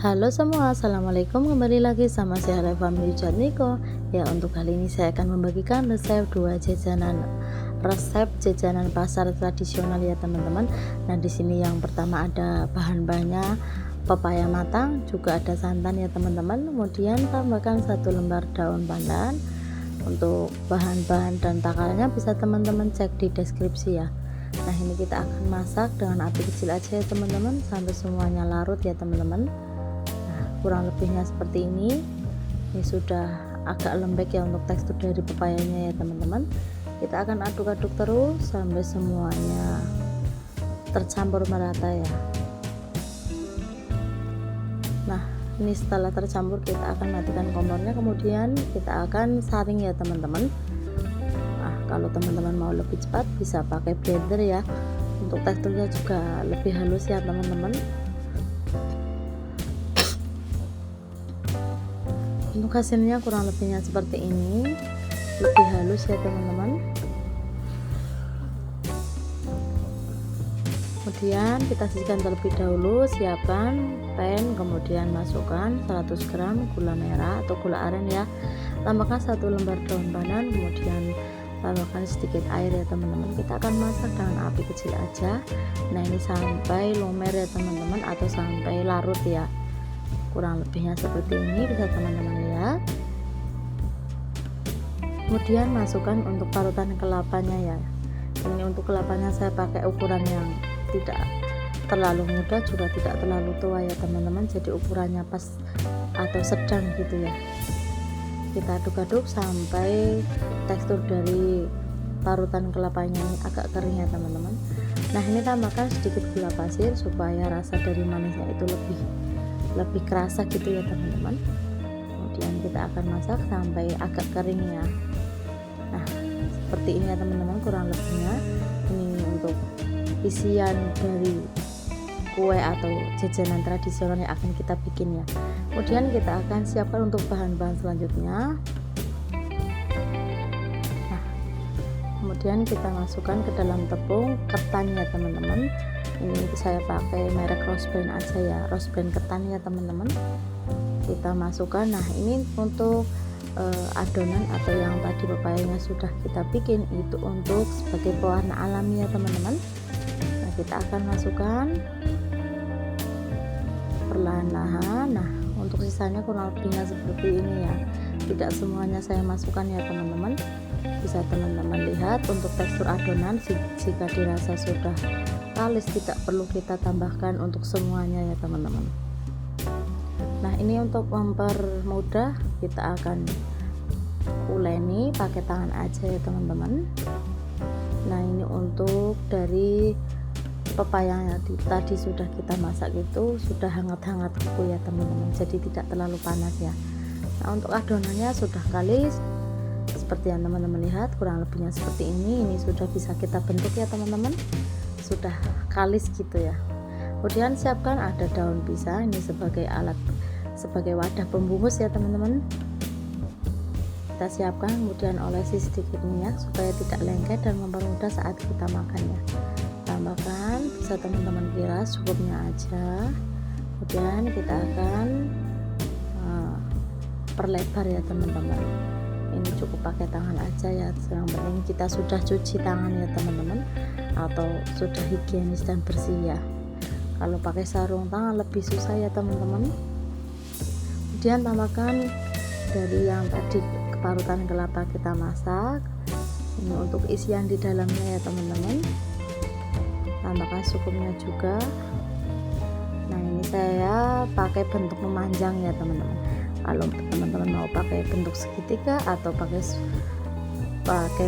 Halo semua, assalamualaikum, kembali lagi sama saya Reva Miyujan Niko. Ya, untuk kali ini saya akan membagikan resep jajanan pasar tradisional ya teman-teman. Nah, di sini yang pertama ada bahan-bahannya: pepaya matang, juga ada santan ya teman-teman. Kemudian tambahkan 1 lembar daun pandan. Untuk bahan-bahan dan takarannya bisa teman-teman cek di deskripsi ya. Nah, ini kita akan masak dengan api kecil aja ya teman-teman, sampai semuanya larut ya teman-teman. Kurang lebihnya seperti ini sudah agak lembek ya untuk tekstur dari pepayanya ya teman-teman. Kita akan aduk-aduk terus sampai semuanya tercampur merata ya. Nah, ini setelah tercampur kita akan matikan kompornya, kemudian kita akan saring ya teman-teman. Nah, kalau teman-teman mau lebih cepat bisa pakai blender ya, untuk teksturnya juga lebih halus ya teman-teman. Untuk hasilnya kurang lebihnya seperti ini, lebih halus ya teman-teman. Kemudian kita sisihkan terlebih dahulu, siapkan pan, kemudian masukkan 100 gram gula merah atau gula aren ya, tambahkan 1 lembar daun pandan, kemudian tambahkan sedikit air ya teman-teman. Kita akan masak dengan api kecil aja. Nah, ini sampai lumer ya teman-teman, atau sampai larut ya. Kurang lebihnya seperti ini, bisa teman-teman lihat. Kemudian masukkan untuk parutan kelapanya ya. Ini untuk kelapanya saya pakai ukuran yang tidak terlalu muda juga tidak terlalu tua ya teman-teman, jadi ukurannya pas atau sedang gitu ya. Kita aduk-aduk sampai tekstur dari parutan kelapanya ini agak kering ya teman-teman. Nah, ini tambahkan sedikit gula pasir supaya rasa dari manisnya itu lebih kerasa gitu ya teman-teman. Kemudian kita akan masak sampai agak kering ya. Nah, seperti ini ya teman-teman kurang lebihnya. Ini untuk isian dari kue atau jajanan tradisional yang akan kita bikin ya. Kemudian kita akan siapkan untuk bahan-bahan selanjutnya. Nah, kemudian kita masukkan ke dalam tepung ketan ya teman-teman. Ini saya pakai merek Rose Brand aja ya, Rose Brand ketan ya teman-teman. Kita masukkan. Nah, ini untuk adonan atau yang tadi pepayanya sudah kita bikin itu untuk sebagai pewarna alami ya teman-teman. Nah, kita akan masukkan perlahan-lahan. Nah, untuk sisanya kurang lebihnya seperti ini ya, tidak semuanya saya masukkan ya teman-teman. Bisa teman-teman lihat untuk tekstur adonan, jika dirasa sudah kalis tidak perlu kita tambahkan untuk semuanya ya teman-teman. Nah, ini untuk mempermudah kita akan uleni pakai tangan aja ya teman-teman. Nah, ini untuk dari pepaya yang tadi sudah kita masak itu sudah hangat-hangat beku ya teman-teman, jadi tidak terlalu panas ya. Nah, untuk adonannya sudah kalis seperti yang teman-teman lihat, kurang lebihnya seperti ini sudah bisa kita bentuk ya teman-teman, sudah kalis gitu ya. Kemudian siapkan ada daun pisang, ini sebagai wadah pembungkus ya teman-teman. Kita siapkan, kemudian olesi sedikit minyak supaya tidak lengket dan mempermudah saat kita makannya. Tambahkan, bisa teman-teman kira cukupnya aja. Kemudian kita akan perlebar ya teman-teman. Ini cukup pakai tangan aja ya, yang penting kita sudah cuci tangan ya teman-teman, atau sudah higienis dan bersih ya. Kalau pakai sarung tangan lebih susah ya teman-teman. Kemudian tambahkan dari yang tadi parutan kelapa kita masak, ini untuk isian di dalamnya ya teman-teman. Tambahkan secukupnya juga. Nah, ini saya pakai bentuk memanjang ya teman-teman. Kalau teman-teman mau pakai bentuk segitiga atau pakai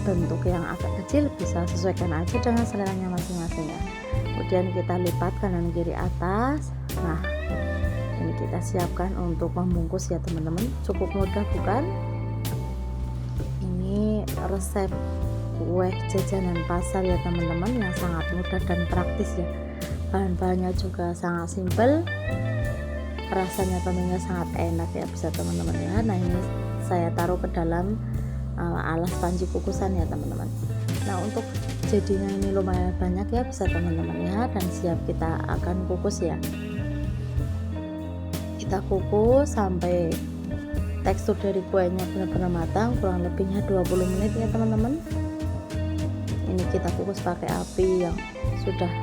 bentuk yang agak kecil, bisa sesuaikan aja dengan seleranya masing-masing ya. Kemudian kita lipat kanan kiri atas. Nah, ini kita siapkan untuk membungkus ya teman-teman. Cukup mudah bukan? Ini resep kue jajanan pasar ya teman-teman, yang sangat mudah dan praktis ya. Bahan-bahannya juga sangat simpel, rasanya tentunya sangat enak ya, bisa teman-teman lihat. Nah, ini saya taruh ke dalam alas panci kukusan ya teman-teman. Nah, untuk jadinya ini lumayan banyak ya, bisa teman-teman lihat, dan siap kita akan kukus ya. kita kukus sampai tekstur dari kuenya benar-benar matang, kurang lebihnya 20 menit ya teman-teman. Ini kita kukus pakai api yang sudah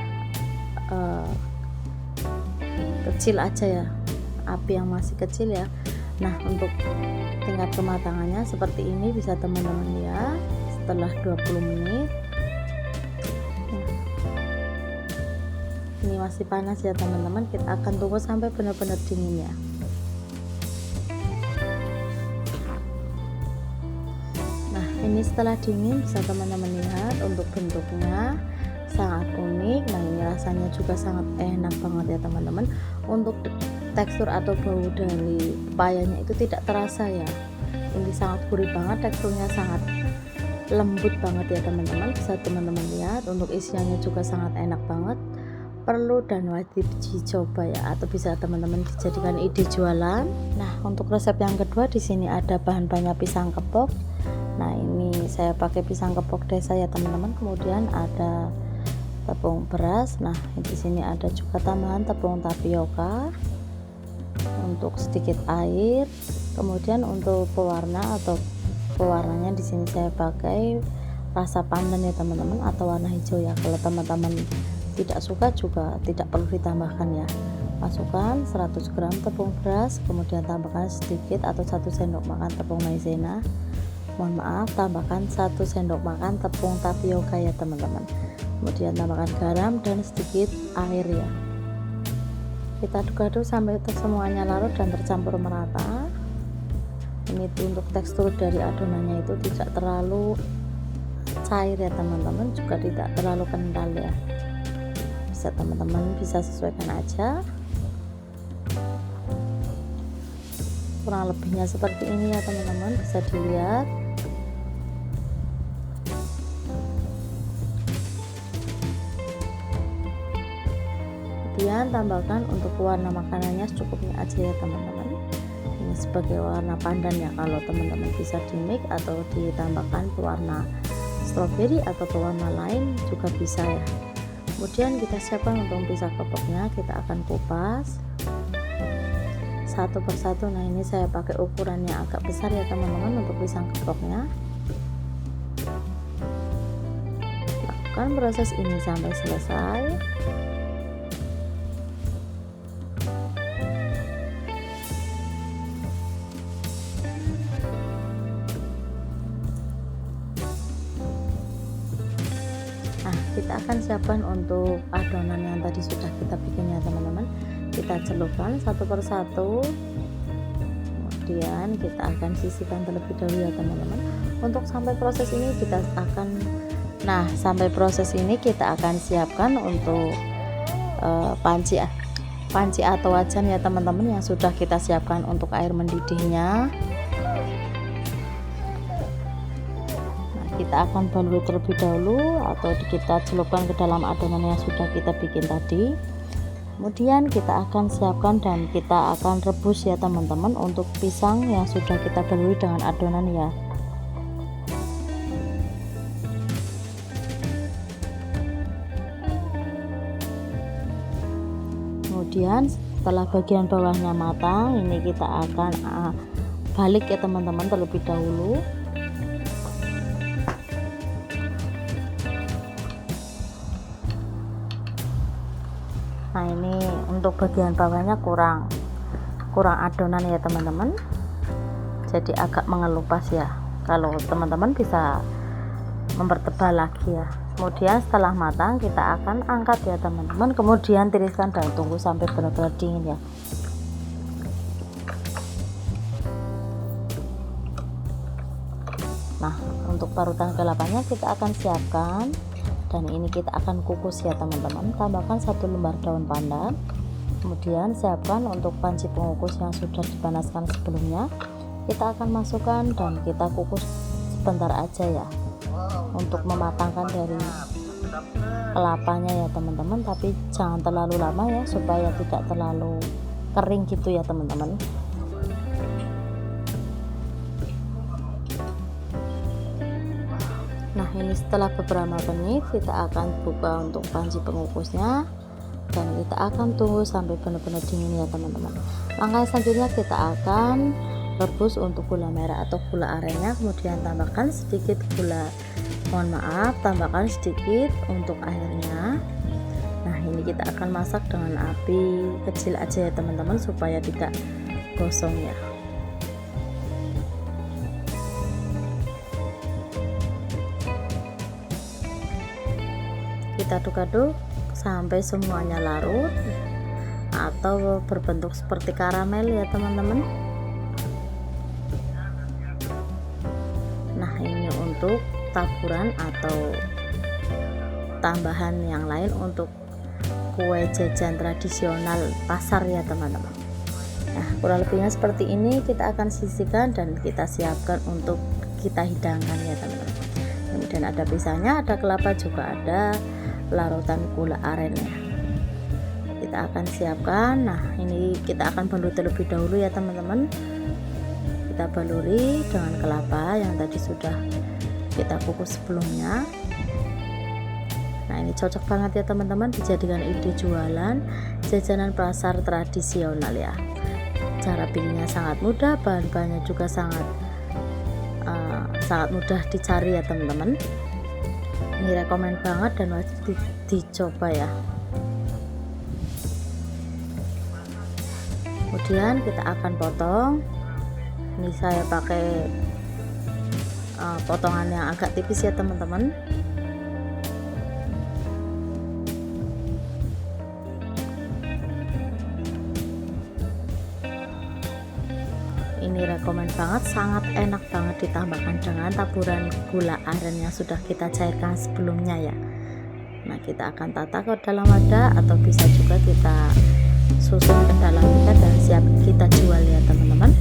kecil aja ya, api yang masih kecil ya. Nah, untuk tingkat kematangannya seperti ini bisa teman-teman lihat setelah 20 menit. Ini masih panas ya teman-teman, kita akan tunggu sampai benar-benar dingin ya. Nah, ini setelah dingin bisa teman-teman lihat untuk bentuknya sangat unik. Nah, ini rasanya juga sangat enak banget ya teman-teman. Untuk tekstur atau bau dari pepayanya itu tidak terasa ya. Ini sangat gurih banget, teksturnya sangat lembut banget ya teman-teman. Bisa teman-teman lihat, untuk isiannya juga sangat enak banget. Perlu dan wajib dicoba ya, atau bisa teman-teman dijadikan ide jualan. Nah, untuk resep yang kedua di sini ada bahan-bahannya pisang kepok. Nah, ini saya pakai pisang kepok desa ya teman-teman. Kemudian ada tepung beras. Nah, di sini ada juga tambahan tepung tapioka. Untuk sedikit air. Kemudian untuk pewarna atau pewarnanya di sini saya pakai rasa pandan ya teman-teman, atau warna hijau ya. Kalau teman-teman tidak suka juga tidak perlu ditambahkan ya. Masukkan 100 gram tepung beras, kemudian tambahkan sedikit atau 1 sendok makan tepung maizena. Mohon maaf, tambahkan 1 sendok makan tepung tapioka ya teman-teman. Kemudian tambahkan garam dan sedikit air ya. Kita aduk-aduk sampai semuanya larut dan tercampur merata. Ini untuk tekstur dari adonannya itu tidak terlalu cair ya teman-teman, juga tidak terlalu kental ya. Bisa teman-teman bisa sesuaikan aja. Kurang lebihnya seperti ini ya teman-teman, bisa dilihat. Kemudian tambahkan untuk warna makanannya secukupnya aja ya teman-teman. Ini sebagai warna pandan ya, kalau teman-teman bisa di mix atau ditambahkan pewarna stroberi atau pewarna lain juga bisa ya. Kemudian kita siapkan untuk pisang kepoknya, kita akan kupas satu persatu. Nah, ini saya pakai ukurannya agak besar ya teman-teman untuk pisang kepoknya. Lakukan proses ini sampai selesai. Nah, kita akan siapkan untuk adonan yang tadi sudah kita bikin ya teman-teman. Kita celupkan satu persatu, kemudian kita akan sisihkan terlebih dahulu ya teman-teman. Untuk sampai proses ini kita akan siapkan untuk panci atau wajan ya teman-teman, yang sudah kita siapkan untuk air mendidihnya. Kita akan baluri terlebih dahulu atau kita celupkan ke dalam adonan yang sudah kita bikin tadi. Kemudian kita akan siapkan dan kita akan rebus ya teman-teman untuk pisang yang sudah kita baluri dengan adonan ya. Kemudian setelah bagian bawahnya matang, ini kita akan balik ya teman-teman terlebih dahulu. Nah, ini untuk bagian bawahnya kurang adonan ya teman-teman, jadi agak mengelupas ya. Kalau teman-teman bisa mempertebal lagi ya. Kemudian setelah matang kita akan angkat ya teman-teman, kemudian tiriskan dan tunggu sampai benar-benar dingin ya. Nah, untuk parutan kelapanya kita akan siapkan. Dan ini kita akan kukus ya teman-teman. Tambahkan 1 lembar daun pandan. Kemudian siapkan untuk panci pengukus yang sudah dipanaskan sebelumnya. Kita akan masukkan dan kita kukus sebentar aja ya, untuk mematangkan dari kelapanya ya teman-teman. Tapi jangan terlalu lama ya, supaya tidak terlalu kering gitu ya teman-teman. Nah, ini setelah beberapa menit kita akan buka untuk panci pengukusnya. dan kita akan tunggu sampai benar-benar dingin ya teman-teman. Langkah selanjutnya kita akan rebus untuk gula merah atau gula arennya, kemudian tambahkan sedikit tambahkan sedikit untuk airnya. Nah ini kita akan masak dengan api kecil aja ya teman-teman, supaya tidak gosong ya. Kita aduk-aduk sampai semuanya larut atau berbentuk seperti karamel ya teman-teman. Nah ini untuk taburan atau tambahan yang lain untuk kue jajan tradisional pasar ya teman-teman. Nah kurang lebihnya seperti ini, kita akan sisihkan dan kita siapkan untuk kita hidangkan ya teman-teman. Kemudian ada pisangnya, ada kelapa, juga ada larutan gula arennya. Kita akan siapkan. Nah ini kita akan balur terlebih dahulu ya teman-teman. Kita baluri dengan kelapa yang tadi sudah kita kukus sebelumnya. Nah ini cocok banget ya teman-teman, dijadikan ide jualan jajanan pasar tradisional ya. Cara bikinnya sangat mudah, bahan-bahannya juga sangat mudah dicari ya teman-teman. Ini rekomen banget dan wajib dicoba ya. Kemudian kita akan potong. Ini saya pakai potongan yang agak tipis ya teman-teman. Ini rekomen banget, sangat enak banget ditambahkan dengan taburan gula aren yang sudah kita cairkan sebelumnya ya. Nah kita akan tata ke dalam wadah atau bisa juga kita susun ke dalam ikat dan siap kita jual ya teman-teman.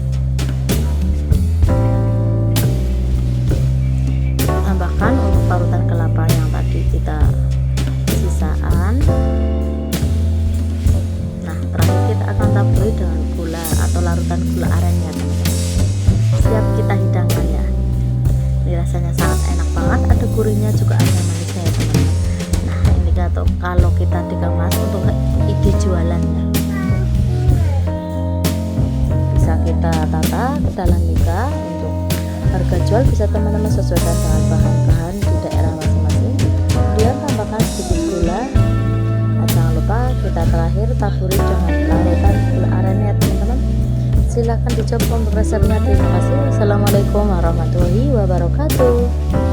Tambahkan untuk parutan kelapa yang tadi kita sisaan. Nah terakhir kita akan taburi dengan gula atau larutan gula aren ya teman-teman. Siap kita hidangkan ya. Ini rasanya sangat enak banget, ada gurihnya juga ada manisnya ya teman-teman. Nah ini kalau kita dikemas untuk ide jualannya, bisa kita tata ke dalam mika. Untuk harga jual bisa teman-teman sesuaikan dengan bahan-bahan di daerah masing-masing. Kemudian tambahkan sedikit gula. Nah, jangan lupa kita terakhir taburi dengan larutan gula aren ya teman-teman. Silahkan dicoba untuk resepnya. Terima kasih. Assalamualaikum warahmatullahi wabarakatuh.